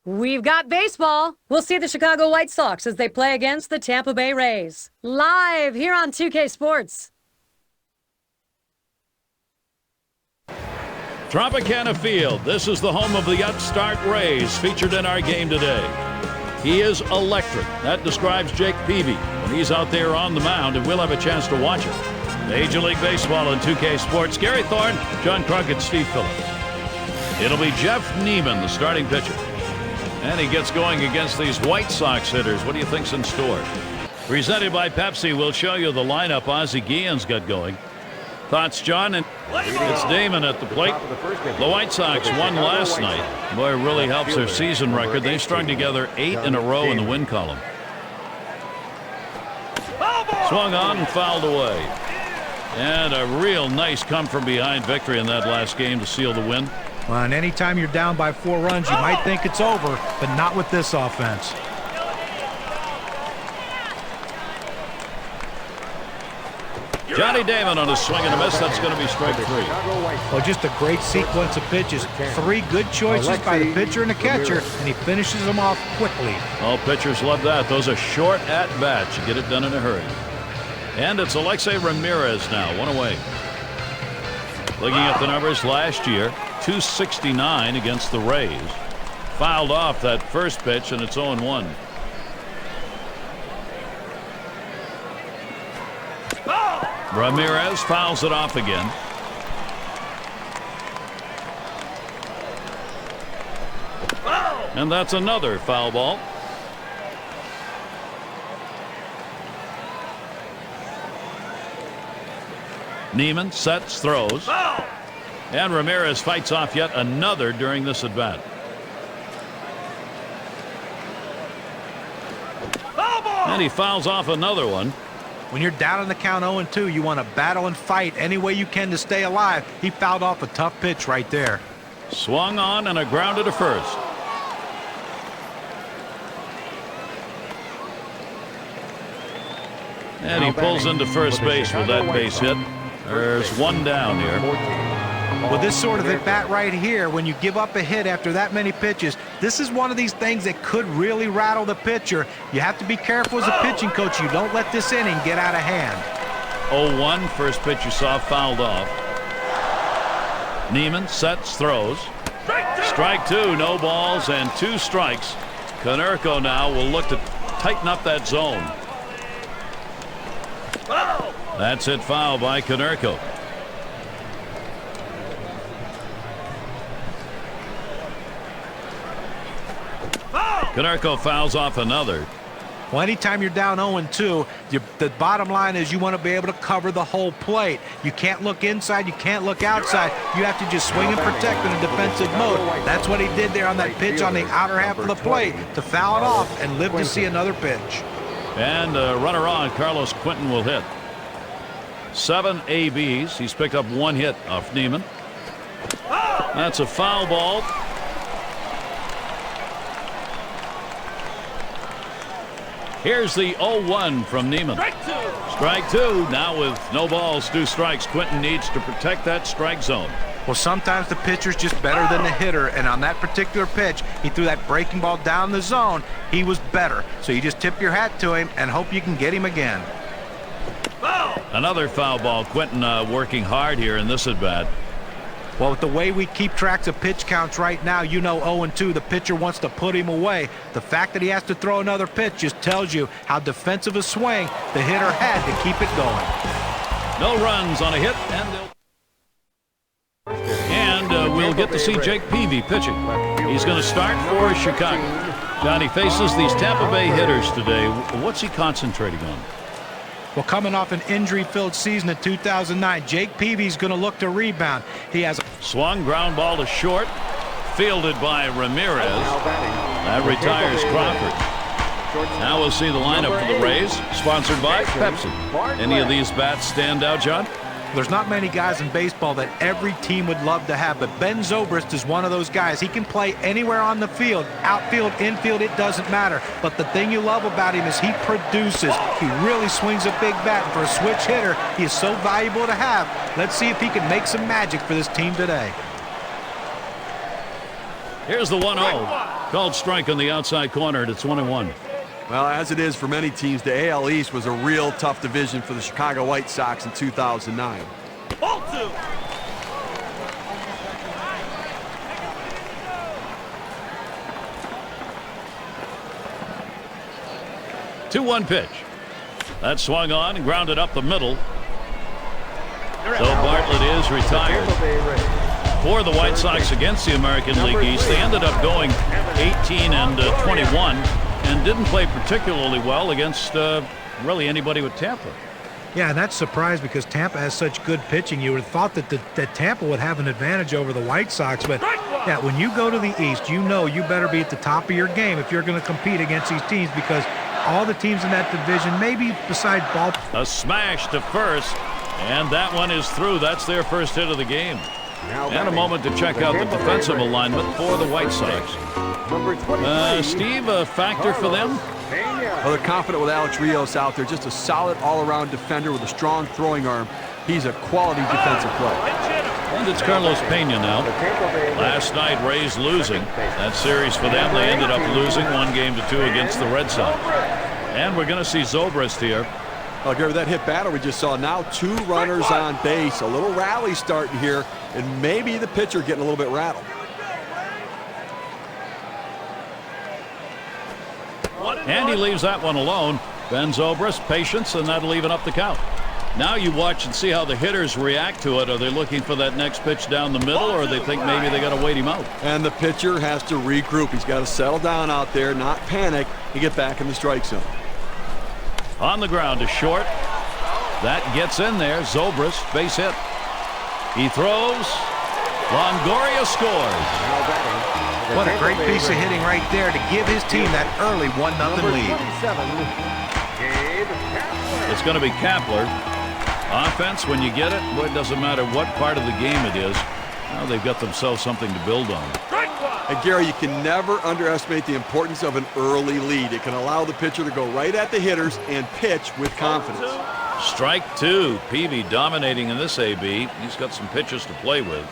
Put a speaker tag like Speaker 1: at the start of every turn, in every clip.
Speaker 1: We've got baseball. We'll see the Chicago White Sox as they play against the Tampa Bay Rays. Live here on 2K Sports.
Speaker 2: Tropicana Field. This is the home of the upstart Rays featured in our game today. He is electric. That describes Jake Peavy when he's out there on the mound, and we'll have a chance to watch it. Major League Baseball and 2K Sports. Gary Thorne, John Crockett, Steve Phillips. It'll be Jeff Neiman, the starting pitcher. And he gets going against these White Sox hitters. What do you think's in store? Presented by Pepsi, we'll show you the lineup Ozzie Guillen's got going. Thoughts, John? And it's Damon at the plate. The White Sox won last night. Boy, it really helps their season record. They strung together 8 in a row in the win column. Swung on and fouled away. And a real nice come-from-behind victory in that last game to seal the win.
Speaker 3: Well, and anytime you're down by 4 runs, you might think it's over, but not with this offense.
Speaker 2: Johnny Damon on a swing and a miss. That's going to be strike 3.
Speaker 3: Well, just a great sequence of pitches. 3 good choices by the pitcher and the catcher, and he finishes them off quickly.
Speaker 2: Oh, pitchers love that. Those are short at-bats. You get it done in a hurry. And it's Alexei Ramirez now, 1 away. Looking at the numbers last year, 269 against the Rays. Fouled off that first pitch, and it's 0-1. Ramirez fouls it off again. And that's another foul ball. Neiman sets, throws. And Ramirez fights off yet another during this at bat. And he fouls off another one.
Speaker 3: When you're down on the count 0-2, you want to battle and fight any way you can to stay alive. He fouled off a tough pitch right there.
Speaker 2: Swung on and a grounded to first. And he pulls into first base with that base hit. There's 1 down here.
Speaker 3: Well, this sort of at bat right here, when you give up a hit after that many pitches, this is one of these things that could really rattle the pitcher. You have to be careful as a pitching coach. You don't let this inning get out of hand.
Speaker 2: 0-1, first pitch you saw fouled off. Neiman sets, throws. Strike 2, no balls and 2 strikes. Konerko now will look to tighten up that zone. That's it, foul by Konerko. Konerko fouls off another.
Speaker 3: Well, anytime you're down 0-2, the bottom line is you want to be able to cover the whole plate. You can't look inside. You can't look outside. You have to just swing and protect in a defensive mode. That's what he did there on that pitch on the outer half of the plate to foul it off and live to see another pitch.
Speaker 2: And a runner on, Carlos Quinton will hit. 7 ABs. He's picked up 1 hit off Neiman. That's a foul ball. Here's the 0-1 from Neiman. Strike 2. Now with no balls, 2 strikes. Quinton needs to protect that strike zone.
Speaker 3: Well, sometimes the pitcher's just better than the hitter, and on that particular pitch, he threw that breaking ball down the zone. He was better. So you just tip your hat to him and hope you can get him again.
Speaker 2: Another foul ball. Quinton working hard here in this at bat.
Speaker 3: Well, with the way we keep tracks of pitch counts right now, you know 0-2, the pitcher wants to put him away. The fact that he has to throw another pitch just tells you how defensive a swing the hitter had to keep it going.
Speaker 2: No runs on a hit, and we'll get to see Jake Peavy pitching. He's going to start for Chicago. Johnny faces these Tampa Bay hitters today. What's he concentrating on?
Speaker 3: Well, coming off an injury-filled season in 2009, Jake Peavy's going to look to rebound. He has
Speaker 2: swung, ground ball to short, fielded by Ramirez. That retires Crawford. Now we'll see the lineup for the Rays, sponsored by Pepsi. Any of these bats stand out, John?
Speaker 3: There's not many guys in baseball that every team would love to have, but Ben Zobrist is one of those guys. He can play anywhere on the field, outfield, infield, it doesn't matter. But the thing you love about him is he produces. He really swings a big bat, and for a switch hitter, he is so valuable to have. Let's see if he can make some magic for this team today.
Speaker 2: Here's the 1-0. Called strike on the outside corner, and it's 1-1.
Speaker 4: Well, as it is for many teams, the AL East was a real tough division for the Chicago White Sox in 2009.
Speaker 5: Ball 2.
Speaker 2: 2-1 pitch. That swung on and grounded up the middle. So Bartlett is retired. For the White Sox against the American League East, they ended up going 18 and 21 and didn't play particularly well against really anybody with Tampa.
Speaker 3: Yeah, and that's surprised because Tampa has such good pitching. You would have thought that Tampa would have an advantage over the White Sox, but yeah, when you go to the East, you know you better be at the top of your game if you're going to compete against these teams, because all the teams in that division, maybe besides Baltimore.
Speaker 2: A smash to first, and that one is through. That's their first hit of the game. And a moment to check out the defensive alignment for the White Sox. Steve, a factor for them?
Speaker 4: Well, they're confident with Alex Rios out there. Just a solid all-around defender with a strong throwing arm. He's a quality defensive player.
Speaker 2: And it's Carlos Pena now. Last night, Rays losing. That series for them, they ended up losing 1-2 against the Red Sox. And we're going to see Zobrist here.
Speaker 4: Well, Gary, that hit battle we just saw. Now 2 runners on base. A little rally starting here, and maybe the pitcher getting a little bit rattled.
Speaker 2: And he leaves that one alone. Ben Zobrist, patience, and that'll even up the count. Now you watch and see how the hitters react to it. Are they looking for that next pitch down the middle, or they think maybe they got to wait him out?
Speaker 4: And the pitcher has to regroup. He's got to settle down out there, not panic, and get back in the strike zone.
Speaker 2: On the ground to short. That gets in there. Zobrist, base hit. He throws. Longoria scores.
Speaker 3: What a great piece of hitting right there to give his team that early 1-0 lead.
Speaker 2: It's going to be Kapler. Offense, when you get it, boy, it doesn't matter what part of the game it is. Now they've got themselves something to build on.
Speaker 4: And Gary, you can never underestimate the importance of an early lead. It can allow the pitcher to go right at the hitters and pitch with confidence.
Speaker 2: Strike 2. Peavy dominating in this AB. He's got some pitches to play with.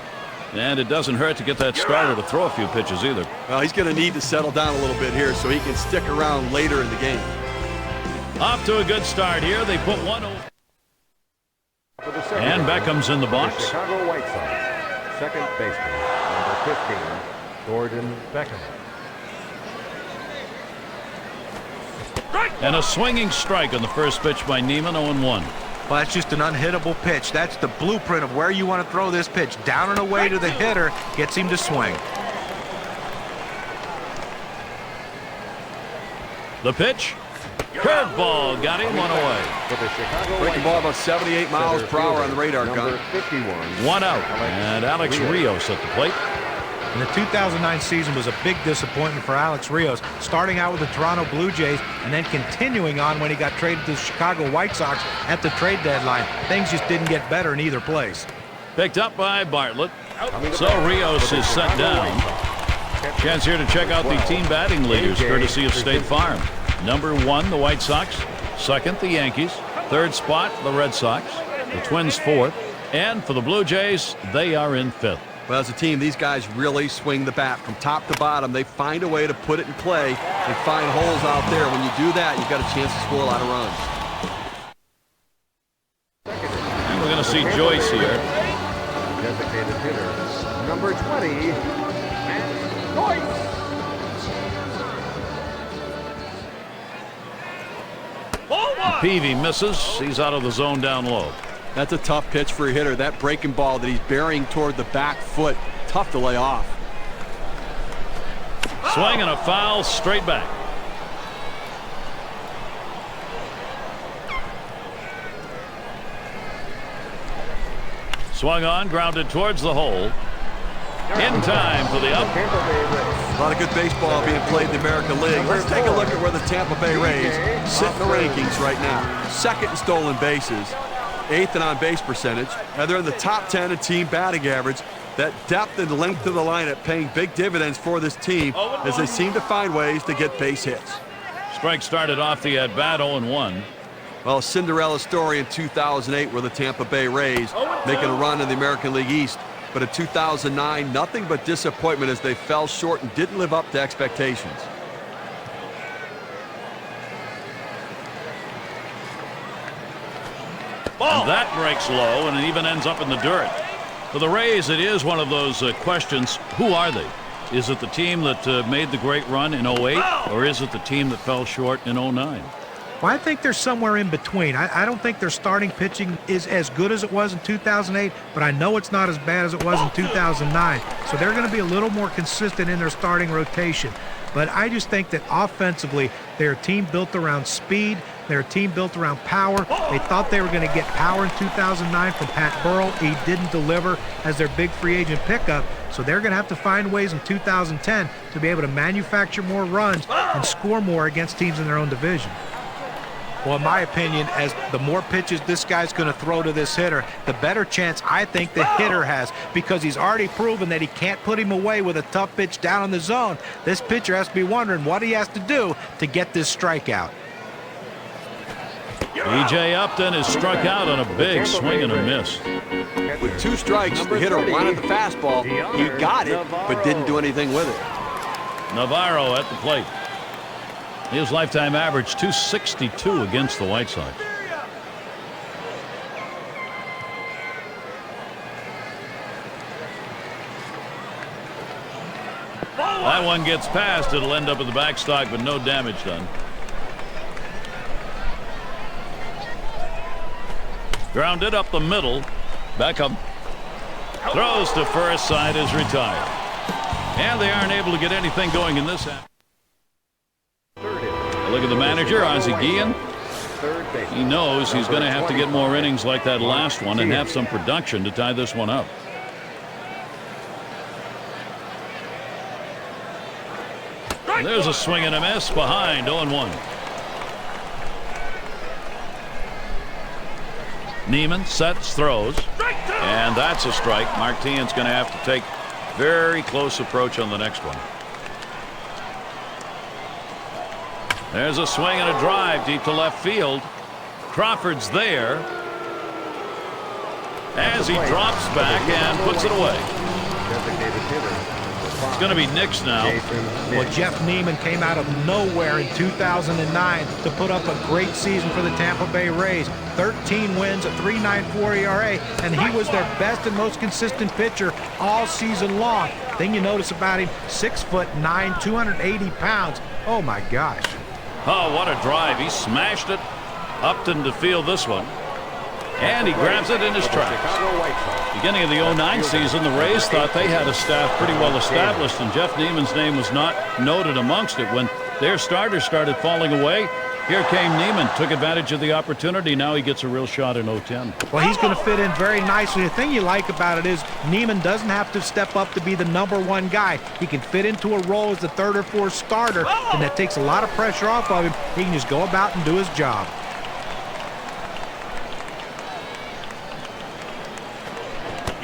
Speaker 2: And it doesn't hurt to get that starter to throw a few pitches either.
Speaker 4: Well, he's going to need to settle down a little bit here so he can stick around later in the game.
Speaker 2: Off to a good start here. They put one over. And Beckham's in the box.
Speaker 6: Chicago White Sox, second baseman, number 15, Gordon Beckham.
Speaker 2: And a swinging strike on the first pitch by Neiman, 0-1.
Speaker 3: Well, that's just an unhittable pitch. That's the blueprint of where you want to throw this pitch. Down and away to the hitter, gets him to swing.
Speaker 2: The pitch. Curveball got him, one away.
Speaker 4: Breaking ball about 78 miles per hour on the radar gun.
Speaker 6: 51.
Speaker 2: One out. And Alex Rios at the plate.
Speaker 3: And the 2009 season was a big disappointment for Alex Rios, starting out with the Toronto Blue Jays and then continuing on when he got traded to the Chicago White Sox at the trade deadline. Things just didn't get better in either place.
Speaker 2: Picked up by Bartlett. So Rios is set down. Chance here to check out the team batting leaders, courtesy of State Farm. Number 1, the White Sox. Second, the Yankees. Third spot, the Red Sox. The Twins 4th. And for the Blue Jays, they are in 5th.
Speaker 4: Well, as a team, these guys really swing the bat from top to bottom. They find a way to put it in play and find holes out there. When you do that, you've got a chance to score a lot of runs.
Speaker 2: And we're going to see Joyce here.
Speaker 6: Designated hitter, number 20, Matt Joyce.
Speaker 2: Peavy misses. He's out of the zone down low.
Speaker 4: That's a tough pitch for a hitter. That breaking ball that he's burying toward the back foot, tough to lay off.
Speaker 2: Swing and a foul straight back. Swung on, grounded towards the hole. In time for the up.
Speaker 4: A lot of good baseball being played in the American League. Let's take a look at where the Tampa Bay Rays sit in the rankings right now. Second in stolen bases, 8th in on-base percentage, and they're in the top 10 in team batting average. That depth and length of the lineup paying big dividends for this team as they seem to find ways to get base hits.
Speaker 2: Strike started off the at-bat 0-1.
Speaker 4: Well, Cinderella story in 2008 where the Tampa Bay Rays making a run in the American League East. But in 2009, nothing but disappointment as they fell short and didn't live up to expectations.
Speaker 2: And that breaks low, and it even ends up in the dirt. For the Rays, it is one of those questions. Who are they? Is it the team that made the great run in 08, or is it the team that fell short in 09?
Speaker 3: Well, I think they're somewhere in between. I don't think their starting pitching is as good as it was in 2008, but I know it's not as bad as it was in 2009. So they're going to be a little more consistent in their starting rotation. But I just think that offensively, they're a team built around speed. They're a team built around power. They thought they were going to get power in 2009 from Pat Burrell. He didn't deliver as their big free agent pickup. So they're going to have to find ways in 2010 to be able to manufacture more runs and score more against teams in their own division. Well, in my opinion, as the more pitches this guy's going to throw to this hitter, the better chance I think the hitter has, because he's already proven that he can't put him away with a tough pitch down in the zone. This pitcher has to be wondering what he has to do to get this strikeout.
Speaker 2: E.J. Upton is struck out on a big swing and a miss.
Speaker 4: With 2 strikes, the hitter wanted the fastball. He got it, but didn't do anything with it.
Speaker 2: Navarro at the plate. His lifetime average 262 against the White Sox. That one gets past. It'll end up at the backstop, but no damage done. Grounded up the middle. Beckham throws to first. Side is retired. And they aren't able to get anything going in this half. Look at the manager, Ozzie Guillen. He knows he's going to have to get more innings like that last one and have some production to tie this one up. There's a swing and a miss behind 0-1. Neiman sets, throws, and that's a strike. Martin's going to have to take very close approach on the next one. There's a swing and a drive deep to left field. Crawford's there as he drops back and puts it away. It's going to be Nix now.
Speaker 3: Well, Jeff Neiman came out of nowhere in 2009 to put up a great season for the Tampa Bay Rays. 13 wins, a 3.94 ERA, and he was their best and most consistent pitcher all season long. Thing you notice about him, 6'9", 280 pounds. Oh my gosh.
Speaker 2: Oh, what a drive. He smashed it. Upton to field this one. And he grabs it in his tracks. Beginning of the 09 season, the Rays thought they had a staff pretty well established, and Jeff Neiman's name was not noted amongst it. When their starters started falling away, here came Neiman, took advantage of the opportunity. Now he gets a real shot in 010.
Speaker 3: Well, he's going to fit in very nicely. The thing you like about it is Neiman doesn't have to step up to be the #1 guy. He can fit into a role as the 3rd or 4th starter, and that takes a lot of pressure off of him. He can just go about and do his job.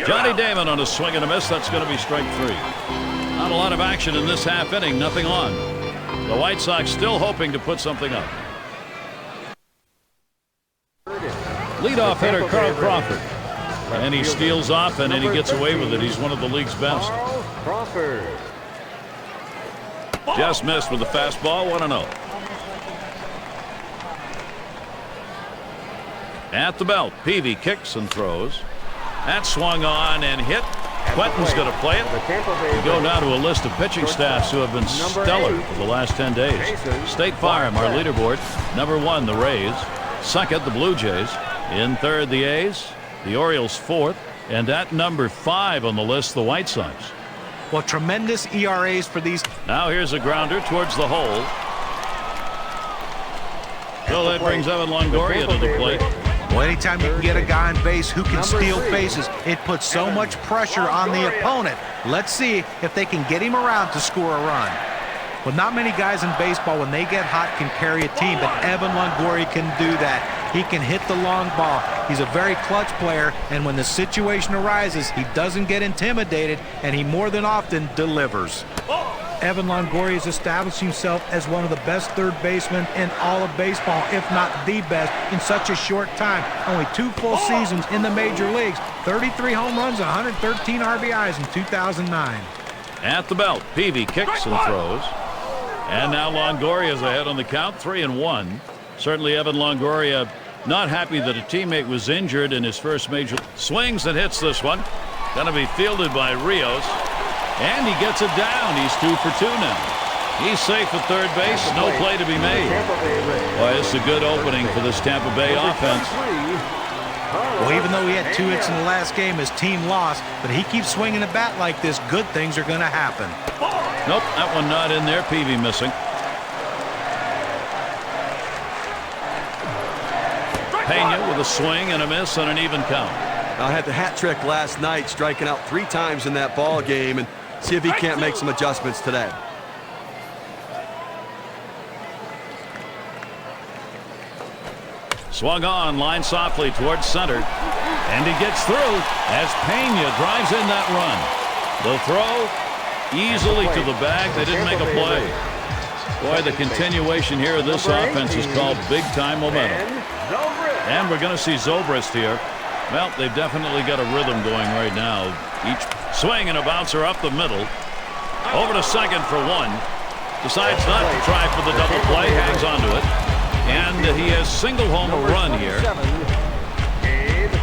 Speaker 2: Johnny Damon on a swing and a miss. That's going to be strike 3. Not a lot of action in this half inning. Nothing on. The White Sox still hoping to put something up. Leadoff hitter Carl Crawford. And he steals off and he gets away with it. He's one of the league's best.
Speaker 6: Crawford.
Speaker 2: Just missed with the fastball. 1-0. At the belt, Peavy kicks and throws. That swung on and hit. Quentin's going to play it. We go now to a list of pitching staffs who have been stellar for the last 10 days. State Farm, our leaderboard. #1, the Rays. 2nd, the Blue Jays. In 3rd, the A's. The Orioles 4th. And at #5 on the list, the White Sox.
Speaker 3: Well, tremendous ERAs for these.
Speaker 2: Now here's a grounder towards the hole. So that brings Evan Longoria to the plate.
Speaker 3: Well, anytime you can get a guy on base who can steal bases, it puts so much pressure on the opponent. Let's see if they can get him around to score a run. Well, not many guys in baseball, when they get hot, can carry a team, but Evan Longoria can do that. He can hit the long ball. He's a very clutch player, and when the situation arises, he doesn't get intimidated, and he more than often delivers. Evan Longoria has established himself as one of the best third basemen in all of baseball, if not the best, in such a short time. Only 2 full seasons in the major leagues, 33 home runs, 113 RBIs in 2009.
Speaker 2: At the belt, Peavy kicks and throws. And now Longoria's ahead on the count, 3-1. Certainly Evan Longoria not happy that a teammate was injured in his first major. Swings and hits this one. Going to be fielded by Rios. And he gets it down. He's 2 for 2 now. He's safe at third base. No play to be made. Boy, it's a good opening for this Tampa Bay offense.
Speaker 3: Well, even though he had 2 hits in the last game, his team lost, but he keeps swinging the bat like this, good things are going to happen.
Speaker 2: Nope, that one not in there. Peavy missing. Pena with a swing and a miss and an even count.
Speaker 4: I had the hat trick last night, striking out 3 times in that ball game, and see if he can't make some adjustments today.
Speaker 2: Swung on, line softly towards center, and he gets through as Pena drives in that run. The throw easily to the bag. They didn't make a play. Boy, the continuation here of this offense is called big-time momentum. And we're going to see Zobrist here. Well, they've definitely got a rhythm going right now. Each swing and a bouncer up the middle. Over to second for 1. Decides not to try for the double play. Hangs on to it. And he has single home a run here.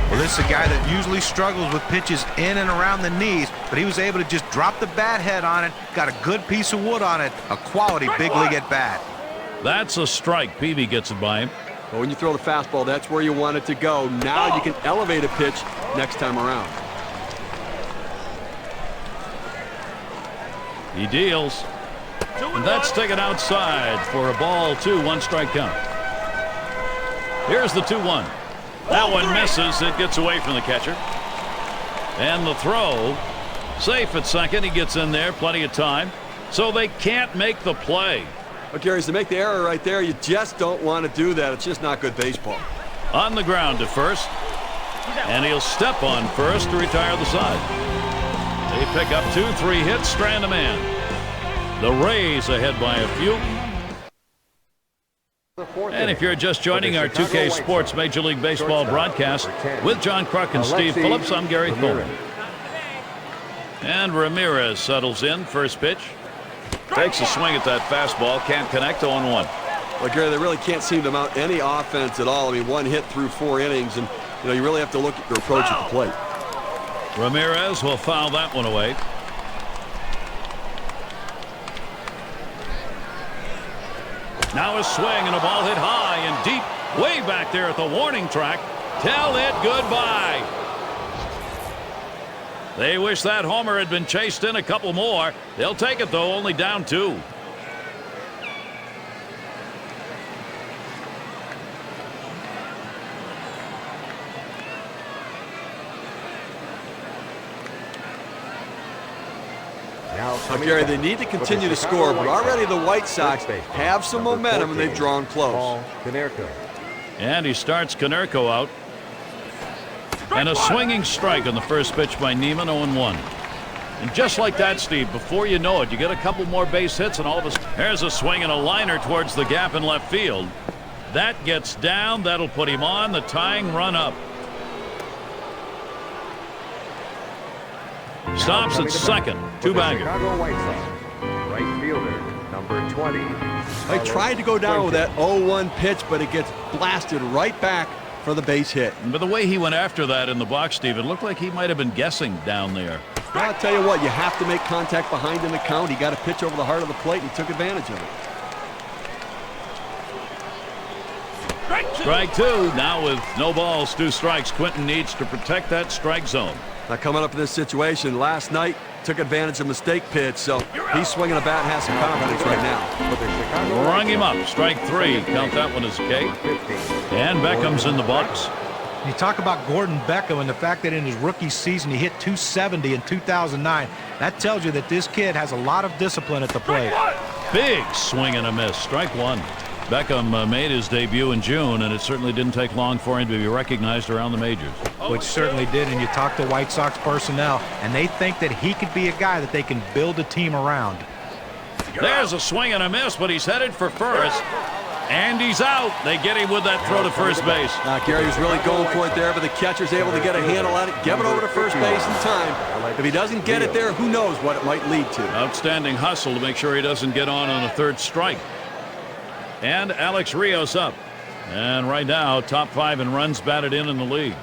Speaker 3: Well, this is a guy that usually struggles with pitches in and around the knees, but he was able to just drop the bat head on it, got a good piece of wood on it, a quality big league at bat.
Speaker 2: That's a strike. Peavy gets it by him.
Speaker 4: Well, when you throw the fastball, that's where you want it to go. Now you can elevate a pitch next time around.
Speaker 2: He deals. And that's taken outside for a ball 2, 1 strike count. Here's the 2-1. That one misses. It gets away from the catcher. And the throw, safe at second. He gets in there, plenty of time. So they can't make the play.
Speaker 4: Well, Gary, to make the error right there, you just don't want to do that. It's just not good baseball.
Speaker 2: On the ground to first. And he'll step on first to retire the side. They pick up 2, 3 hits, strand a man. The Rays ahead by a few. And if you're just joining our 2K Sports Major League Baseball broadcast with John Kruk and Steve Phillips, I'm Gary Coleman. And Ramirez settles in, first pitch. Takes a swing at that fastball, can't connect, 0-1.
Speaker 4: Well, Gary, they really can't seem to mount any offense at all. I mean, 1 hit through 4 innings, and you really have to look at your approach at the plate.
Speaker 2: Ramirez will foul that one away. Now a swing and a ball hit high and deep, way back there at the warning track. Tell it goodbye. They wish that homer had been chased in a couple more. They'll take it, though, only down 2.
Speaker 4: Gary, they need to continue to score, but already the White Sox have some momentum and they've drawn close.
Speaker 2: And he starts Konerko out. And a swinging strike on the first pitch by Neiman, 0-1. And just like that, Steve, before you know it, you get a couple more base hits and all of a sudden, there's a swing and a liner towards the gap in left field. That gets down. That'll put him on the tying run up. Stops at second. 2-bagger.
Speaker 6: Right fielder, number 20.
Speaker 4: They tried to go down with that 0-1 pitch, but it gets blasted right back for the base hit.
Speaker 2: But the way he went after that in the box, Steve, it looked like he might have been guessing down there.
Speaker 4: Well, I'll tell you what, you have to make contact behind in the count. He got a pitch over the heart of the plate and he took advantage of it.
Speaker 2: Strike 2. Now with no balls, 2 strikes, Quinton needs to protect that strike zone.
Speaker 4: Now coming up in this situation, last night took advantage of a mistake pitch, so he's swinging a bat and has some confidence right now.
Speaker 2: Rung him up. Strike 3. Count that one as a K. And Beckham's in the box.
Speaker 3: You talk about Gordon Beckham and the fact that in his rookie season he hit .270 in 2009. That tells you that this kid has a lot of discipline at the plate.
Speaker 2: Big swing and a miss. Strike 1. Beckham made his debut in June, and it certainly didn't take long for him to be recognized around the majors.
Speaker 3: Which certainly did, and you talk to White Sox personnel, and they think that he could be a guy that they can build a team around.
Speaker 2: There's a swing and a miss, but he's headed for first. And he's out. They get him with that throw to first base.
Speaker 4: Gary was really going for it there, but the catcher's able to get a handle on it, give it over to first base in time. If he doesn't get it there, who knows what it might lead to.
Speaker 2: Outstanding hustle to make sure he doesn't get on a third strike. And Alex Rios up. And right now, top 5 in runs batted in the league.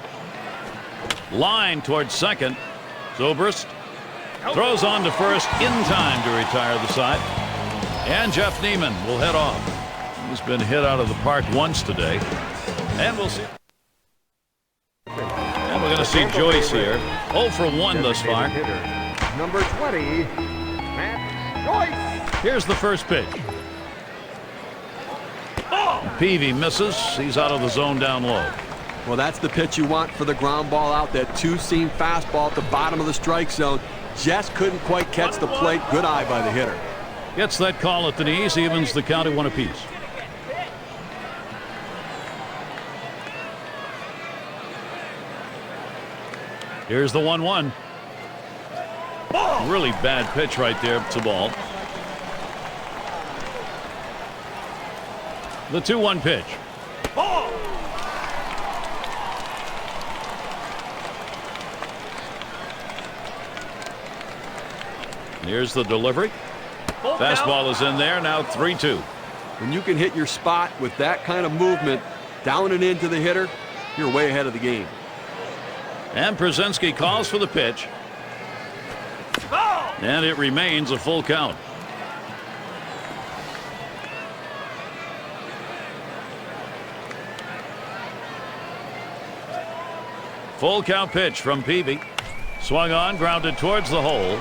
Speaker 2: Line towards second. Zobrist throws on to first in time to retire the side. And Jeff Neiman will head off. He's been hit out of the park once today. And we'll see. And we're going to see Joyce here. 0 for 1 thus far.
Speaker 6: Number 20, Matt Joyce.
Speaker 2: Here's the first pitch. Peavy misses. He's out of the zone down low.
Speaker 4: Well, that's the pitch you want for the ground ball out. That two-seam fastball at the bottom of the strike zone. Just couldn't quite catch the plate. Good eye by the hitter.
Speaker 2: Gets that call at the knees. Evens the count at 1 apiece. Here's the 1-1. Really bad pitch right there. It's a ball. The 2-1 pitch. Here's the delivery. Fastball is in there. Now 3-2.
Speaker 4: When you can hit your spot with that kind of movement down and into the hitter, you're way ahead of the game.
Speaker 2: And Przinsky calls for the pitch. And it remains a full count. Full count pitch from Peavy. Swung on, grounded towards the hole.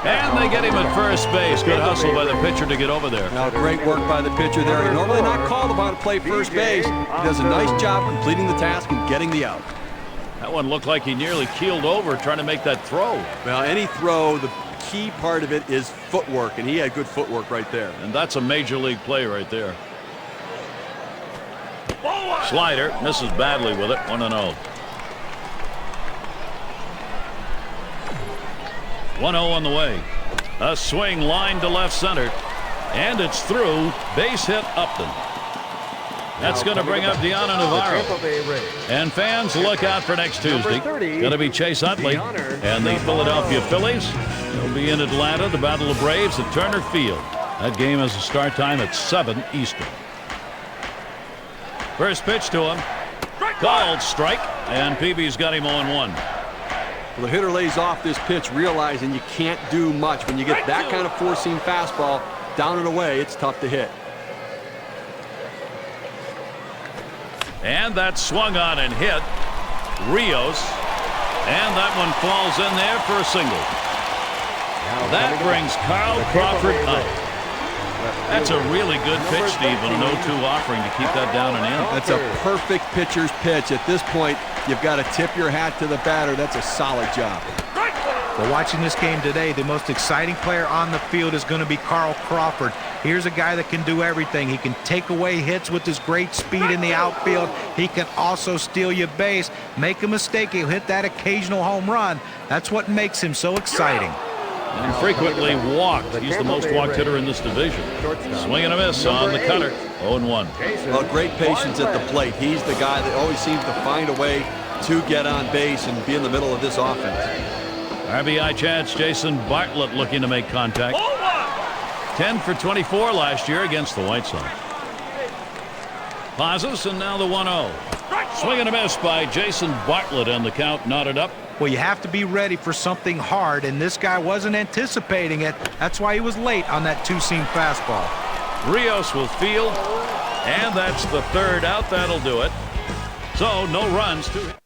Speaker 2: And they get him at first base. Good hustle by the pitcher to get over there.
Speaker 4: Now, great work by the pitcher there. He's normally not called upon to play first base. He does a nice job completing the task and getting the out.
Speaker 2: That one looked like he nearly keeled over trying to make that throw.
Speaker 4: Well, any throw, the key part of it is footwork, and he had good footwork right there.
Speaker 2: And that's a major league play right there. Slider misses badly with it. 1-0. 1-0 on the way. A swing line to left center. And it's through. Base hit Upton. That's going to bring up Deanna Navarro. And fans, look out for next Tuesday. Going to be Chase Utley and the Philadelphia Phillies. They'll be in Atlanta, the Battle of Braves at Turner Field. That game has a start time at 7 Eastern. First pitch to him. Called strike. And Peavy's got him 0-1.
Speaker 4: Well, the hitter lays off this pitch, realizing you can't do much. When you get that kind of four-seam fastball down and away, it's tough to hit.
Speaker 2: And that swung on and hit. Rios. And that one falls in there for a single. That brings Carl Crawford up. That's a really good pitch, Steve. A 0-2 offering to keep that down and in.
Speaker 4: That's a perfect pitcher's pitch. At this point, you've got to tip your hat to the batter. That's a solid job.
Speaker 3: Well, watching this game today, the most exciting player on the field is going to be Carl Crawford. Here's a guy that can do everything. He can take away hits with his great speed in the outfield. He can also steal your base. Make a mistake, he'll hit that occasional home run. That's what makes him so exciting.
Speaker 2: And frequently walked. He's the most walked hitter in this division. Swing and a miss on the cutter. 0-1.
Speaker 4: Well, great patience at the plate. He's the guy that always seems to find a way to get on base and be in the middle of this offense.
Speaker 2: RBI chance, Jason Bartlett looking to make contact. 10 for 24 last year against the White Sox. Pauses, and now the 1-0. Swing and a miss by Jason Bartlett, and the count knotted up.
Speaker 3: Well, you have to be ready for something hard, and this guy wasn't anticipating it. That's why he was late on that two-seam fastball.
Speaker 2: Rios will field, and that's the third out. That'll do it. So, no runs to hit.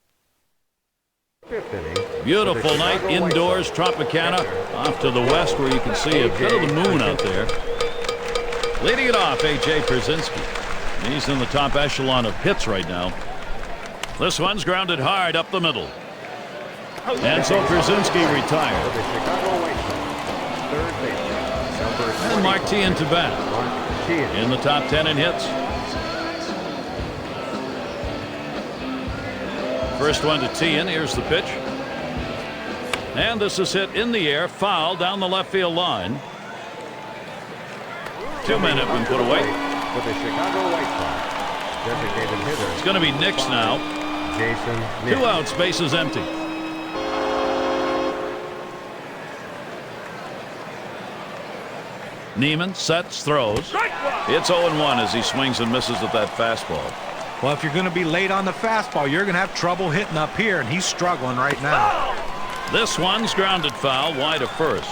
Speaker 2: Beautiful night indoors, Tropicana, off to the west where you can see a bit of the moon out there. Leading it off, A.J. Przinsky. He's in the top echelon of hits right now. This one's grounded hard up the middle. And so Przinsky retired. And Mark Teahen to bat. In the top 10 in hits. First one to Teahen. Here's the pitch. And this is hit in the air. Foul down the left field line. Two men have been put away.
Speaker 6: For the Chicago White Sox, designated hitter.
Speaker 2: It's going to be Nix now.
Speaker 6: Jason Nix.
Speaker 2: 2 outs, bases empty. Neiman sets, throws. It's 0-1 as he swings and misses at that fastball.
Speaker 3: Well, if you're going to be late on the fastball, you're going to have trouble hitting up here, and he's struggling right now.
Speaker 2: This one's grounded foul, wide of first.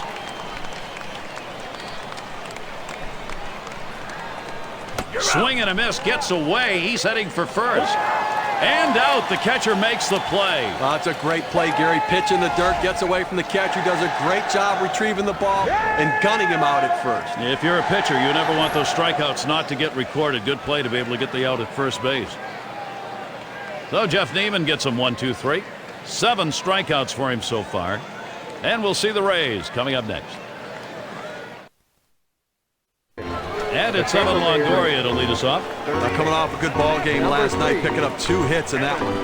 Speaker 2: Swing and a miss, gets away. He's heading for first. And out. The catcher makes the play.
Speaker 4: That's a great play, Gary. Pitch in the dirt, gets away from the catcher, does a great job retrieving the ball and gunning him out at first.
Speaker 2: If you're a pitcher, you never want those strikeouts not to get recorded. Good play to be able to get the out at first base. So Jeff Neiman gets him 1, 2, 3. 7 strikeouts for him so far. And we'll see the Rays coming up next. And it's Evan Longoria to lead us off.
Speaker 4: Coming off a good ball game last night, picking up 2 hits in that one.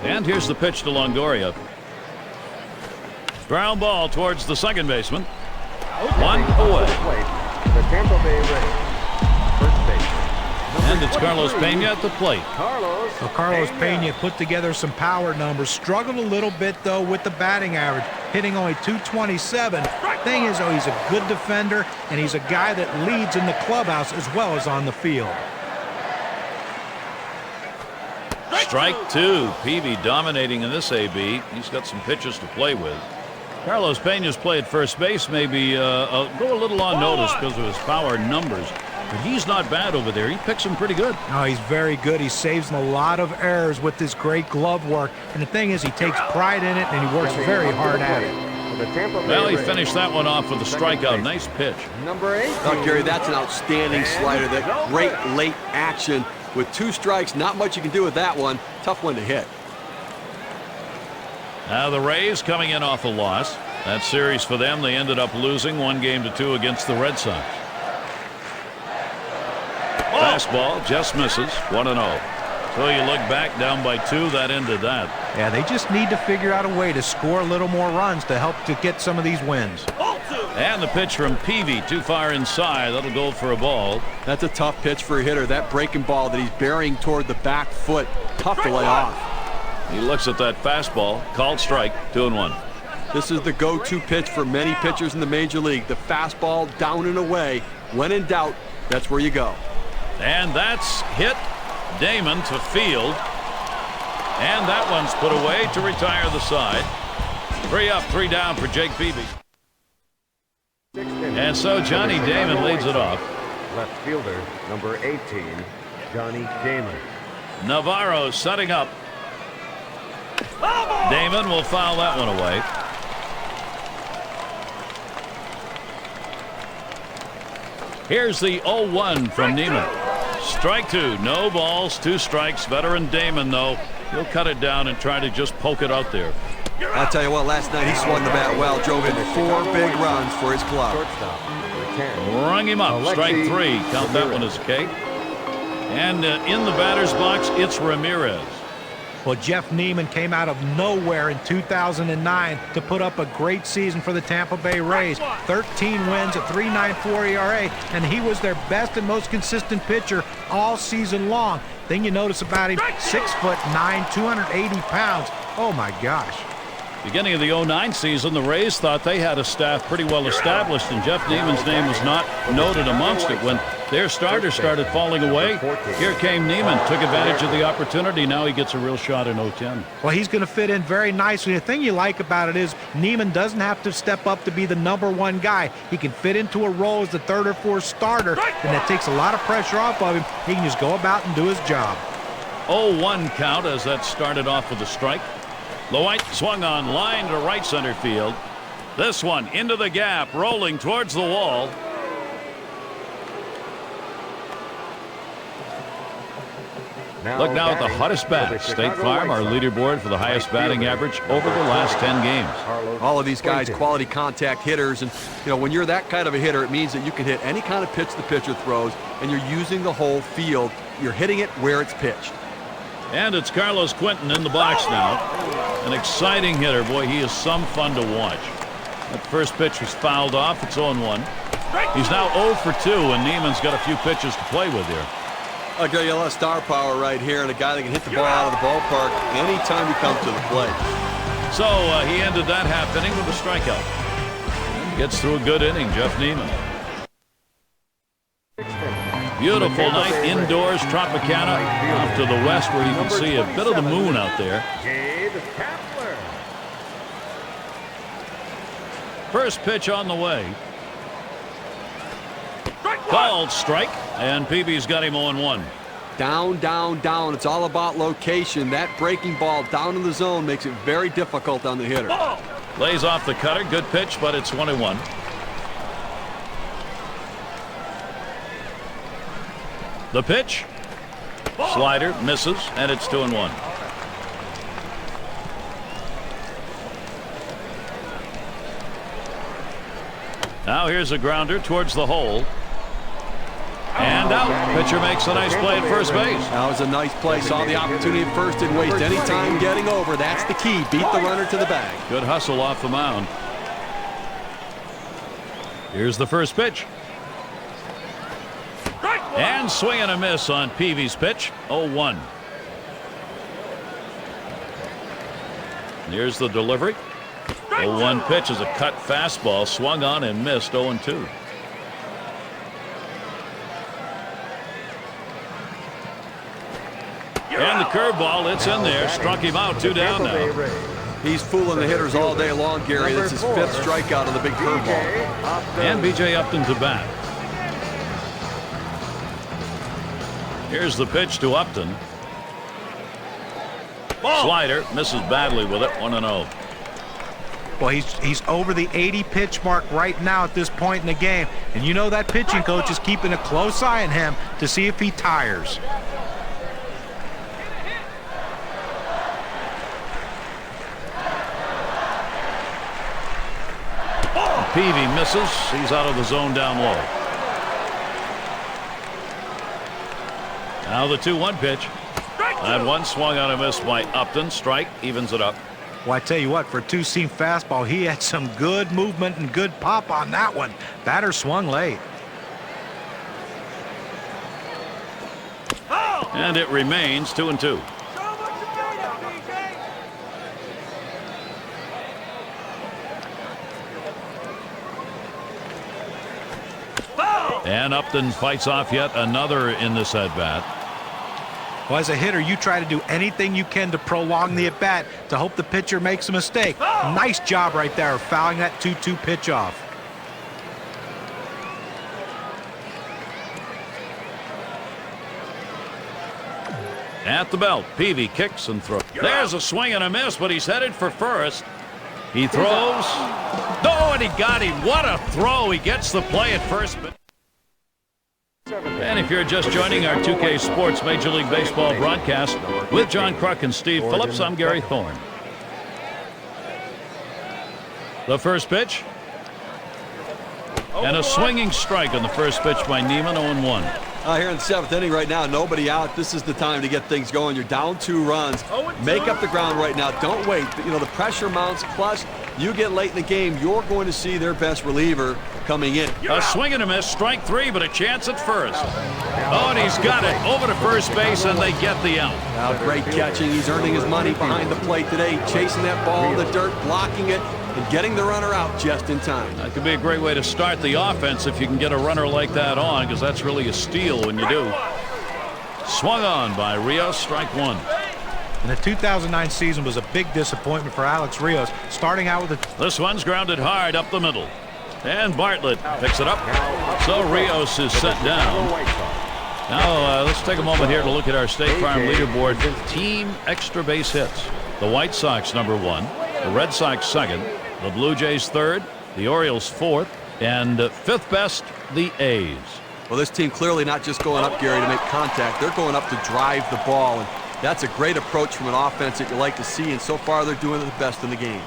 Speaker 2: And here's the pitch to Longoria. Ground ball towards the second baseman. 1 away.
Speaker 6: The Tampa Bay Rays. First base.
Speaker 2: And it's Carlos Pena at the plate.
Speaker 3: Carlos Pena put together some power numbers. Struggled a little bit, though, with the batting average, hitting only .227. Thing is, though, he's a good defender, and he's a guy that leads in the clubhouse as well as on the field.
Speaker 2: Strike 2. Peavy dominating in this AB. He's got some pitches to play with. Carlos Pena's play at first base maybe go a little unnoticed because of his power numbers. But he's not bad over there. He picks them pretty good.
Speaker 3: Oh, he's very good. He saves him a lot of errors with his great glove work. And the thing is, he takes pride in it, and he works very hard at it.
Speaker 2: Well, he finished that one off with a strikeout. Nice pitch.
Speaker 6: Number 8.
Speaker 4: Oh, Gary, that's an outstanding slider. That great late action with 2 strikes. Not much you can do with that one. Tough one to hit.
Speaker 2: Now the Rays coming in off a loss. That series for them, they ended up losing 1-2 against the Red Sox. Fastball just misses. 1-0. So you look back down by 2. That ended that.
Speaker 3: Yeah, they just need to figure out a way to score a little more runs to help to get some of these wins.
Speaker 2: And the pitch from Peavy too far inside. That'll go for a ball.
Speaker 4: That's a tough pitch for a hitter. That breaking ball that he's burying toward the back foot. Tough to lay off.
Speaker 2: He looks at that fastball. Called strike. 2-1.
Speaker 4: This is the go-to pitch for many pitchers in the major league. The fastball down and away. When in doubt, that's where you go.
Speaker 2: And that's hit Damon to field. And that one's put away to retire the side. 3 up, 3 down for Jake Peavy. And so Johnny Damon leads it off.
Speaker 6: Left fielder, number 18, Johnny Damon.
Speaker 2: Navarro setting up. Damon will foul that one away. Here's the 0-1 from Neiman. Strike 2. No balls, 2 strikes. Veteran Damon, though, he'll cut it down and try to just poke it out there.
Speaker 4: I'll tell you what, last night he swung the bat well, drove in 4 big runs for his club.
Speaker 2: Rung him up. Strike 3. Count that one as a K. And in the batter's box, it's Ramirez.
Speaker 3: Well, Jeff Neiman came out of nowhere in 2009 to put up a great season for the Tampa Bay Rays. 13 wins, a 3.94 ERA, and he was their best and most consistent pitcher all season long. Thing you notice about him, 6'9", 280 pounds. Oh, my gosh.
Speaker 2: Beginning of the 09 season, the Rays thought they had a staff pretty well established, and Jeff Neiman's name was not noted amongst it. When their starters started falling away, here came Neiman, took advantage of the opportunity. Now he gets a real shot in 010.
Speaker 3: Well, he's going to fit in very nicely. The thing you like about it is Neiman doesn't have to step up to be the #1 guy. He can fit into a role as the 3rd or 4th starter, and that takes a lot of pressure off of him. He can just go about and do his job.
Speaker 2: 0-1 count as that started off with a strike. White swung on line to right center field. This one into the gap, rolling towards the wall. Look now at the hottest bat. State Farm, our leaderboard for the highest batting average over the last 10 games.
Speaker 4: All of these guys, quality contact hitters, and you know when you're that kind of a hitter, it means that you can hit any kind of pitch the pitcher throws, and you're using the whole field. You're hitting it where it's pitched.
Speaker 2: And it's Carlos Quentin in the box now. An exciting hitter. Boy, he is some fun to watch. That first pitch was fouled off. It's 0-1. He's now 0 for 2, and Neiman's got a few pitches to play with here.
Speaker 4: Okay, you got a lot of star power right here, and a guy that can hit the ball out of the ballpark anytime he comes to the plate.
Speaker 2: So he ended that half inning with a strikeout. And gets through a good inning, Jeff Neiman. Beautiful night indoors, Tropicana, off to the west where you can see a bit of the moon out there. First pitch on the way. Called strike, and Peavy's got him 0-1.
Speaker 4: Down, down, down. It's all about location. That breaking ball down in the zone makes it very difficult on the hitter.
Speaker 2: Lays off the cutter. Good pitch, but it's 1-1. The pitch. Slider misses, and it's 2-1. Now here's a grounder towards the hole. And out. Pitcher makes a nice play at first base.
Speaker 4: That was a nice play. Saw the opportunity at first. Didn't waste any time getting over. That's the key. Beat the runner to the bag.
Speaker 2: Good hustle off the mound. Here's the first pitch. And swing and a miss on Peavy's pitch. 0-1. Here's the delivery. 0-1 pitch is a cut fastball. Swung on and missed. 0-2. And the curveball, it's in there. Struck him out. 2 down now.
Speaker 4: He's fooling the hitters all day long, Gary. That's his 5th strikeout on the big curveball.
Speaker 2: And B.J. Upton to bat. Here's the pitch to Upton. Slider misses badly with it. 1-0.
Speaker 3: Well, he's over the 80 pitch mark right now at this point in the game. And you know that pitching coach is keeping a close eye on him to see if he tires.
Speaker 2: Peavy misses. He's out of the zone down low. Now the 2-1 pitch. And one swung on a miss by Upton. Strike evens it up.
Speaker 3: Well, I tell you what, for a two-seam fastball, he had some good movement and good pop on that one. Batter swung late.
Speaker 2: And it remains 2-2. And Upton fights off yet another in this at-bat.
Speaker 3: Well, as a hitter, you try to do anything you can to prolong the at-bat to hope the pitcher makes a mistake. Nice job right there of fouling that 2-2 pitch off.
Speaker 2: At the belt, Peavy kicks and throws. There's a swing and a miss, but he's headed for first. He throws. No, and he got him. What a throw. He gets the play at first. And if you're just joining our 2K Sports Major League Baseball broadcast with John Kruk and Steve Phillips, I'm Gary Thorne. The first pitch. And a swinging strike on the first pitch by Neiman, 0-1.
Speaker 4: Here in the 7th inning right now, nobody out. This is the time to get things going. You're down 2 runs. Make up the ground right now. Don't wait. You know, the pressure mounts. Plus, you get late in the game, you're going to see their best reliever coming in.
Speaker 2: A swing and a miss. Strike 3, but a chance at first. Oh, and he's got it over to first base, and they get the out.
Speaker 4: Now, great catching. He's earning his money behind the plate today. Chasing that ball in the dirt, blocking it, and getting the runner out just in time.
Speaker 2: That could be a great way to start the offense if you can get a runner like that on, because that's really a steal when you do. Swung on by Rios, strike 1.
Speaker 3: And the 2009 season was a big disappointment for Alex Rios, starting out with a...
Speaker 2: This one's grounded hard up the middle. And Bartlett picks it up. So Rios is set down. Now let's take a moment here to look at our State Farm leaderboard. Team extra base hits. The White Sox number 1. The Red Sox 2nd. The Blue Jays 3rd. The Orioles 4th. And 5th best, the A's.
Speaker 4: Well, this team clearly not just going up, Gary, to make contact. They're going up to drive the ball. And that's a great approach from an offense that you like to see. And so far, they're doing it the best in the game.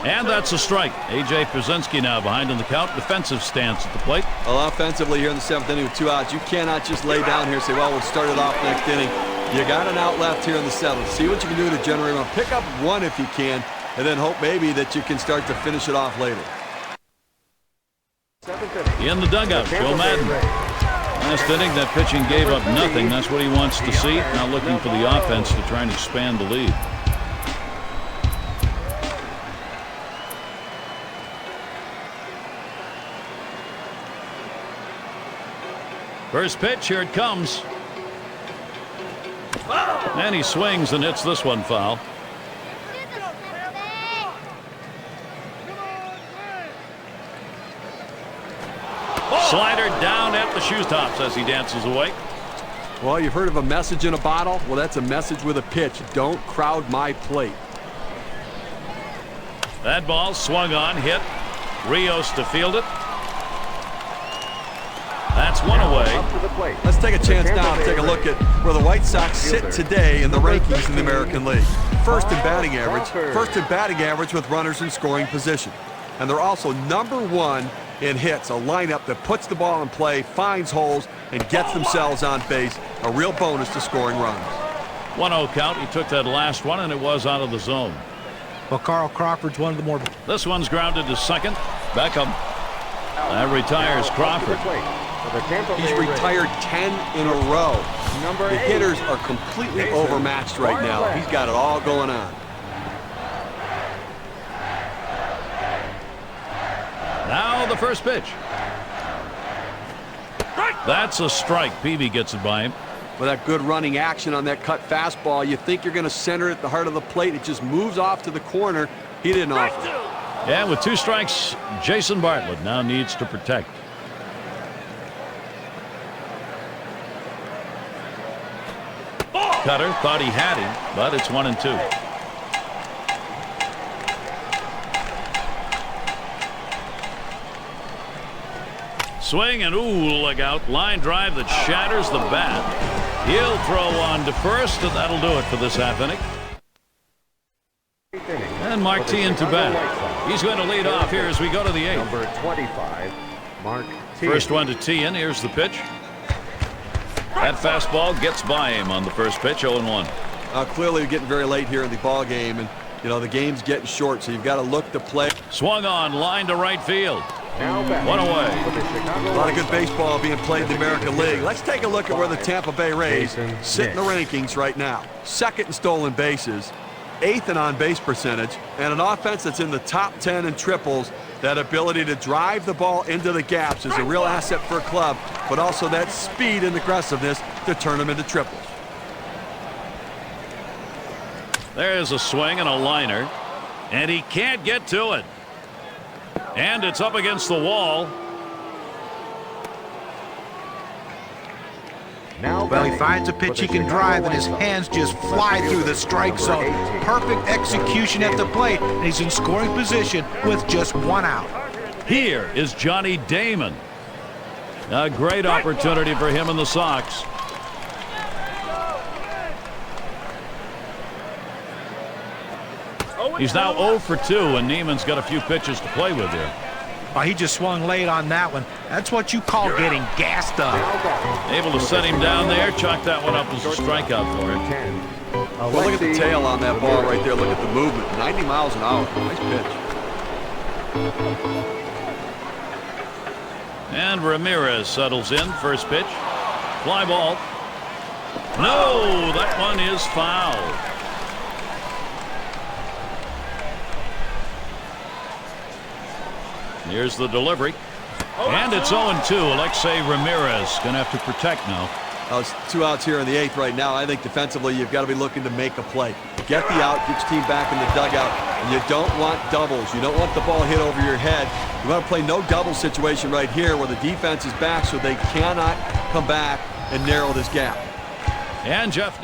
Speaker 2: And that's a strike. A.J. Pierzynski now behind in the count. Defensive stance at the plate.
Speaker 4: Well, offensively here in the 7th inning with 2 outs, you cannot just lay down here and say, well, we'll start it off next inning. You got an out left here in the 7th. See what you can do to generate one. Pick up 1 if you can, and then hope maybe that you can start to finish it off later.
Speaker 2: In the dugout, Joe Madden. Last inning, that pitching gave up nothing. That's what he wants to see. Now looking for the offense to try and expand the lead. First pitch, here it comes. And he swings and hits this one foul. Slider down at the shoe tops as he dances away.
Speaker 4: Well, you've heard of a message in a bottle? Well, that's a message with a pitch. Don't crowd my plate.
Speaker 2: That ball swung on, hit. Rios to field it. That's one away.
Speaker 4: Let's take a chance now to take a look at where the White Sox sit today in the rankings in the American League. First in batting average with runners in scoring position. And they're also #1 in hits, a lineup that puts the ball in play, finds holes, and gets themselves on base. A real bonus to scoring runs.
Speaker 2: 1-0 count. He took that last one, and it was out of the zone.
Speaker 3: Well, Carl Crawford's one of the more...
Speaker 2: This one's grounded to second. Beckham. That retires Crawford.
Speaker 4: He's retired 10 in a row. The hitters are completely overmatched right now. He's got it all going on.
Speaker 2: Now the first pitch. That's a strike. Peavy gets it by him.
Speaker 4: With that good running action on that cut fastball, you think you're going to center it at the heart of the plate. It just moves off to the corner. He didn't offer.
Speaker 2: Yeah, with 2 strikes, Jason Bartlett now needs to protect. Cutter thought he had him, but it's 1-2. Swing and ooh, look out. Line drive that shatters the bat. He'll throw on to first, and that'll do it for this half inning. And Martin to bat. He's going to lead off here as we go to the 8th.
Speaker 6: Number 25, Mark T.
Speaker 2: First one to Tien. Here's the pitch. That fastball gets by him on the first pitch, 0-1.
Speaker 4: Clearly you're getting very late here in the ball game, and you know the game's getting short, so you've got to look to play.
Speaker 2: Swung on, line to right field.
Speaker 6: Now
Speaker 2: One away.
Speaker 4: A lot of good baseball being played in the American League. Let's take a look at where the Tampa Bay Rays sit in the rankings right now. Second in stolen bases, 8th in on-base percentage, and an offense that's in the top 10 in triples. That ability to drive the ball into the gaps is a real asset for a club, but also that speed and aggressiveness to turn them into triples.
Speaker 2: There's a swing and a liner, and he can't get to it. And it's up against the wall.
Speaker 3: Well, he finds a pitch he can drive, and his hands just fly through the strike zone. Perfect execution at the plate, and he's in scoring position with just 1 out.
Speaker 2: Here is Johnny Damon. A great opportunity for him and the Sox. He's now 0 for 2, and Neiman's got a few pitches to play with here.
Speaker 3: Oh, he just swung late on that one. That's what you call getting gassed up.
Speaker 2: Able to set him down there, chalk that one up as a strikeout for him.
Speaker 4: Well, look at the tail on that ball right there. Look at the movement. 90 miles an hour. Nice pitch.
Speaker 2: And Ramirez settles in. First pitch. Fly ball. No, that one is foul. Here's the delivery. And it's 0-2. Alexei Ramirez going to have to protect now.
Speaker 4: It's 2 outs here in the 8th right now. I think defensively you've got to be looking to make a play. Get the out, get your team back in the dugout, and you don't want doubles. You don't want the ball hit over your head. You want to play no double situation right here where the defense is back so they cannot come back and narrow this gap.
Speaker 2: And Jeff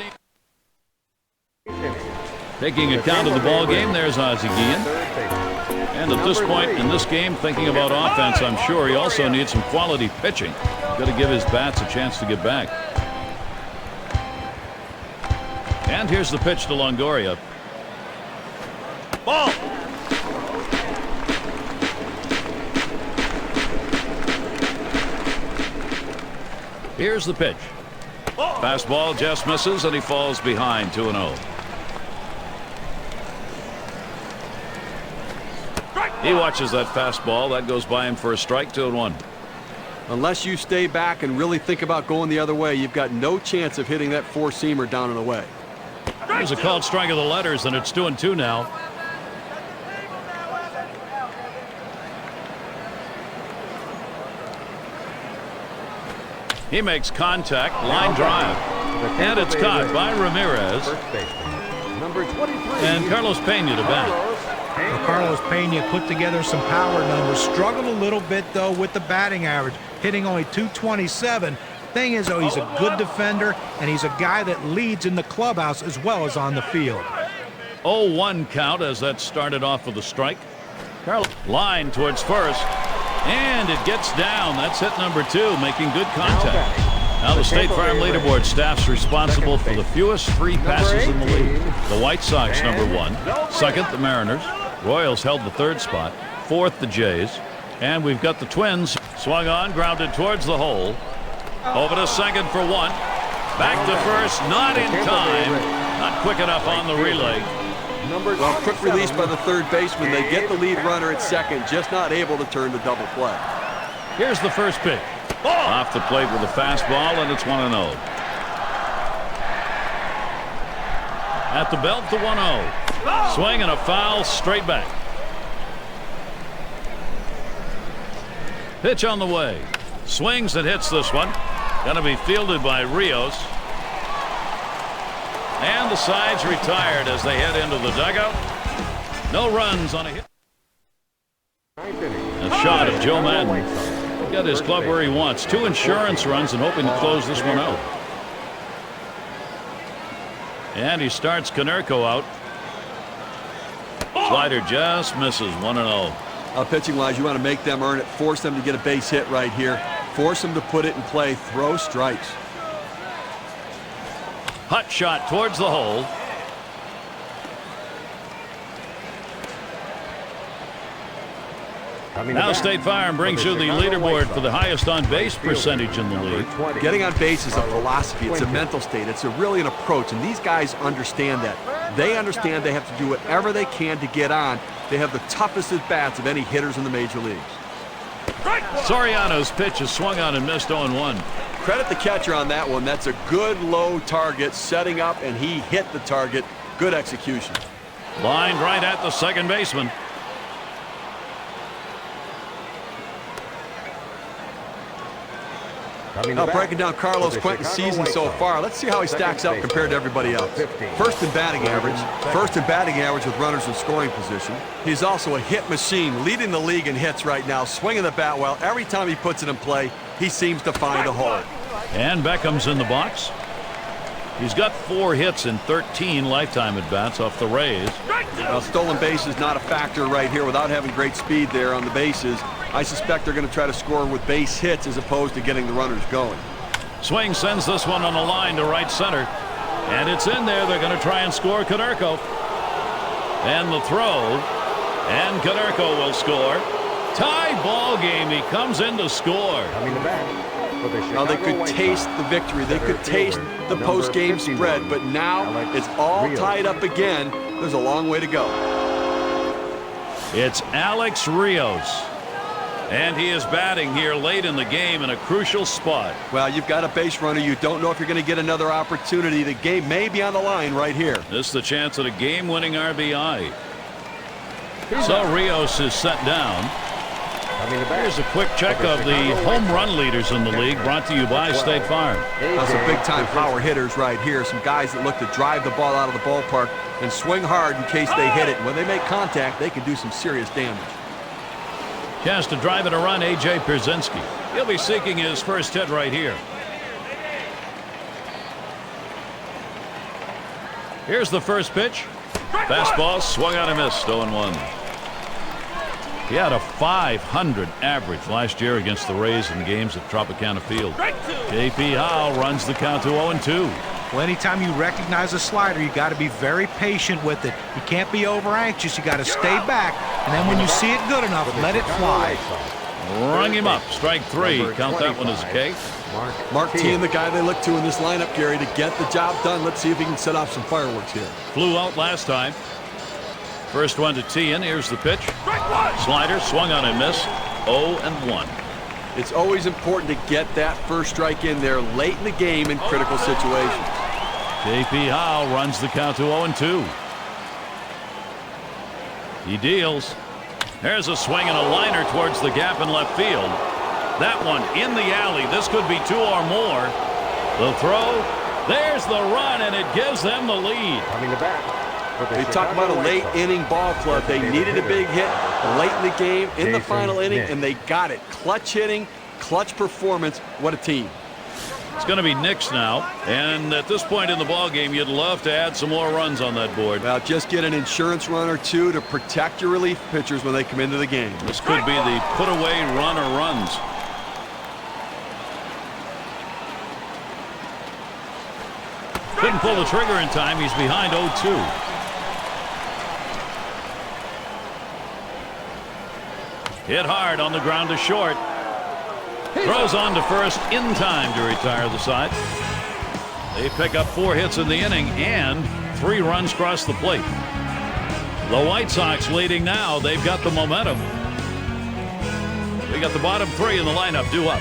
Speaker 2: taking account of the ball game. There's Ozzie Guillen. And at this point in this game, thinking about offense, I'm sure he also needs some quality pitching. Got to give his bats a chance to get back. And here's the pitch to Longoria. Ball. Here's the pitch. Fastball just misses, and he falls behind 2-0. He watches that fastball. That goes by him for a strike, 2-1.
Speaker 4: Unless you stay back and really think about going the other way, you've got no chance of hitting that four-seamer down and away.
Speaker 2: There's a called strike of the letters, and it's 2-2 now. He makes contact, line drive, and it's caught by Ramirez.
Speaker 6: Number 23.
Speaker 2: And Carlos Pena to bat.
Speaker 3: Well, Carlos Pena put together some power numbers. Struggled a little bit, though, with the batting average, hitting only .227. Thing is, though, he's a good defender, and he's a guy that leads in the clubhouse as well as on the field.
Speaker 2: 0-1 count as that started off with a strike. Carlos line towards first, and it gets down. That's hit number 2, making good contact. Now the State Farm leaderboard staff's responsible for the fewest free passes in the league. The White Sox number 1, second the Mariners. Royals held the 3rd spot, 4th the Jays, and we've got the Twins swung on, grounded towards the hole. Over to second for 1. Back to first, not in time. Not quick enough on the relay.
Speaker 4: Well, quick release by the third baseman. They get the lead runner at second, just not able to turn the double play.
Speaker 2: Here's the first pitch. Off the plate with a fastball, and it's 1-0. At the belt, the 1-0. Swing and a foul straight back. Pitch on the way. Swings and hits this one. Going to be fielded by Rios. And the side's retired as they head into the dugout. No runs on a hit. A shot of Joe Madden. Got his club where he wants. 2 insurance runs and hoping to close this one out. And he starts Konerko out. Slider just misses. 1-0.
Speaker 4: Pitching-wise, you want to make them earn it. Force them to get a base hit right here. Force them to put it in play. Throw strikes.
Speaker 2: Hut shot towards the hole. Now State Farm brings you the leaderboard for the highest on base percentage in the league.
Speaker 4: Getting on base is a philosophy. It's a mental state. It's really an approach, and these guys understand that. They understand they have to do whatever they can to get on. They have the toughest at bats of any hitters in the major leagues.
Speaker 2: Soriano's pitch is swung on and missed 0-1.
Speaker 4: Credit the catcher on that one. That's a good low target, setting up, and he hit the target. Good execution.
Speaker 2: Lined right at the second baseman.
Speaker 4: Now breaking down Carlos Quentin's season so far, let's see how he stacks up compared to everybody else. First in batting average with runners in scoring position. He's also a hit machine, leading the league in hits right now, swinging the bat well. Every time he puts it in play, he seems to find a hole.
Speaker 2: And Beckham's in the box. He's got 4 hits in 13 lifetime at-bats off the Rays.
Speaker 4: Now, stolen base is not a factor right here without having great speed there on the bases. I suspect they're going to try to score with base hits as opposed to getting the runners going.
Speaker 2: Swing sends this one on the line to right center. And it's in there. They're going to try and score Konerko. And the throw. And Konerko will score. Tie ball game. He comes in to score.
Speaker 4: Now they could taste the victory. They could taste the post-game spread. But now it's all tied up again. There's a long way to go.
Speaker 2: It's Alex Rios. And he is batting here late in the game in a crucial spot. Well, you've got a base runner. You don't know if you're going to get another opportunity. The game may be on the line right here. This is the chance at a game-winning RBI. So Rios is set down. Here's a quick check of the home run leaders in the league, brought to you by State Farm.
Speaker 4: That's some big-time power hitters right here. Some guys that look to drive the ball out of the ballpark and swing hard in case they hit it. When they make contact, they can do some serious damage.
Speaker 2: Chance to drive in a run, A.J. Pierzynski. He'll be seeking his first hit right here. Here's the first pitch. Fastball swung on and missed. 0-1. He had a .500 average last year against the Rays in games at Tropicana Field. J.P. Howell runs the count to 0-2.
Speaker 3: Well, anytime you recognize a slider, you got to be very patient with it. You can't be over anxious. You got to stay back, and then when you see it good enough, let it fly.
Speaker 2: Rung him up. Strike 3. Count that one as a K.
Speaker 4: Mark Teahen, the guy they look to in this lineup, Gary, to get the job done. Let's see if he can set off some fireworks here.
Speaker 2: Flew out last time. First one to Teahen. Here's the pitch. Slider swung on and missed. 0-1.
Speaker 4: It's always important to get that first strike in there late in the game in critical situations.
Speaker 2: J.P. Howe runs the count to 0-2. He deals. There's a swing and a liner towards the gap in left field. That one in the alley. This could be 2 or more. The throw. There's the run, and it gives them the lead.
Speaker 6: Coming to bat.
Speaker 4: They talk about a late inning ball club. They needed a big hit late in the game, in the final inning, and they got it. Clutch hitting, clutch performance. What a team.
Speaker 2: It's going to be Knicks now, and at this point in the ball game, you'd love to add some more runs on that board.
Speaker 4: Well, just get an insurance run or two to protect your relief pitchers when they come into the game.
Speaker 2: This could be the put-away run or runs. Couldn't pull the trigger in time. He's behind 0-2. Hit hard on the ground to short. Throws on to first in time to retire the side. They pick up 4 hits in the inning and 3 runs across the plate. The White Sox leading now. They've got the momentum. They got the bottom 3 in the lineup due up.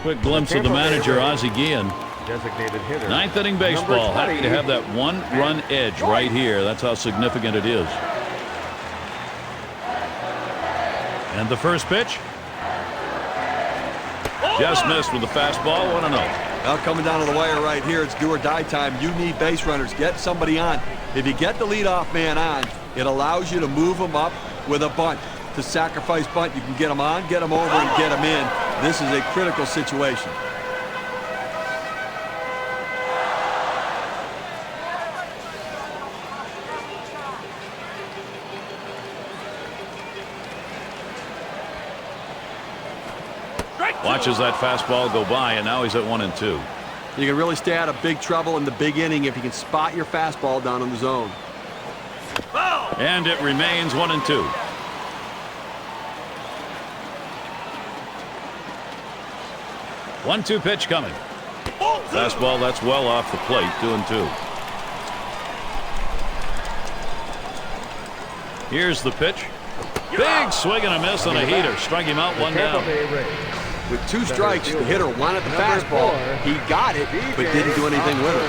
Speaker 2: Quick glimpse of the manager, Ozzie Guillen.
Speaker 6: Designated hitter.
Speaker 2: 9th inning baseball. Happy to have that 1-run edge right here. That's how significant it is. And the first pitch. Just missed with the fastball. 1-0.
Speaker 4: Now coming down to the wire right here, it's do or die time. You need base runners. Get somebody on. If you get the leadoff man on, it allows you to move them up with a bunt. To sacrifice bunt, you can get them on, get them over, and get them in. This is a critical situation.
Speaker 2: Watches that fastball go by, and now he's at 1-2.
Speaker 4: You can really stay out of big trouble in the big inning if you can spot your fastball down in the zone.
Speaker 2: And it remains 1-2. One-two pitch coming. Fastball that's well off the plate. 2-2. Here's the pitch. Big swing and a miss on a heater. Struck him out, 1 down.
Speaker 4: With 2 strikes, the hitter wanted the fastball. He got it, but didn't do anything with it.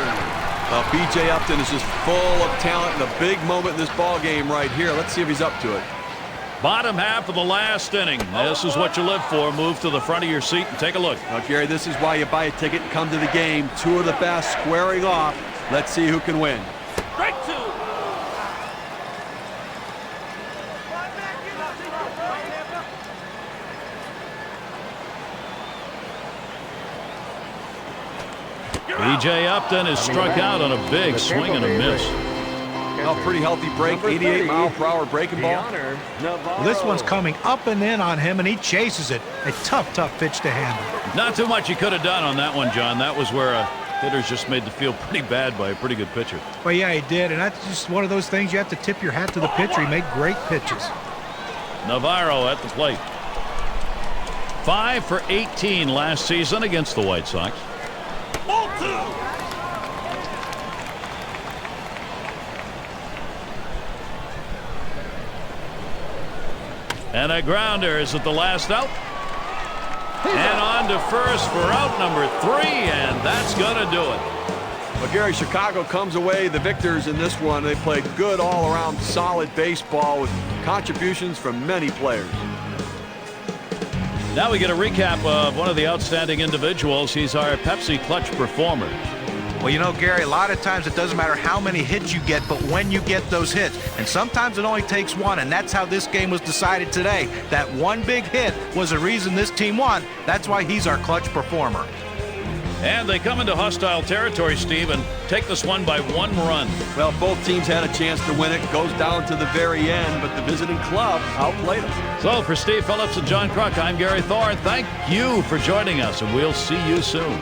Speaker 4: B.J. Upton is just full of talent and a big moment in this ball game right here. Let's see if he's up to it.
Speaker 2: Bottom half of the last inning. This is what you live for. Move to the front of your seat and take a look.
Speaker 4: Now, Gary, this is why you buy a ticket and come to the game. 2 of the best squaring off. Let's see who can win.
Speaker 2: Strike 2. B.J. Upton is struck out on a big swing and a miss.
Speaker 4: A pretty healthy break, 88-mile-per-hour breaking ball.
Speaker 3: Well, this one's coming up and in on him, and he chases it. A tough pitch to handle.
Speaker 2: Not too much he could have done on that one, John. That was where a hitter's just made to feel pretty bad by a pretty good pitcher.
Speaker 3: Well, yeah, he did, and that's just one of those things you have to tip your hat to the pitcher. He made great pitches.
Speaker 2: Navarro at the plate. 5 for 18 last season against the White Sox. And a grounder is at the last out. And on to first for out number 3, and that's going to do it.
Speaker 4: Well, Gary, Chicago comes away the victors in this one. They played good all-around solid baseball with contributions from many players.
Speaker 2: Now we get a recap of one of the outstanding individuals. He's our Pepsi Clutch performer.
Speaker 3: Well, you know, Gary, a lot of times it doesn't matter how many hits you get, but when you get those hits. And sometimes it only takes one, and that's how this game was decided today. That one big hit was the reason this team won. That's why he's our clutch performer.
Speaker 2: And they come into hostile territory, Steve, and take this one by 1 run.
Speaker 4: Well, both teams had a chance to win it. Goes down to the very end, but the visiting club outplayed them.
Speaker 2: So for Steve Phillips and John Kruk, I'm Gary Thorne. Thank you for joining us, and we'll see you soon.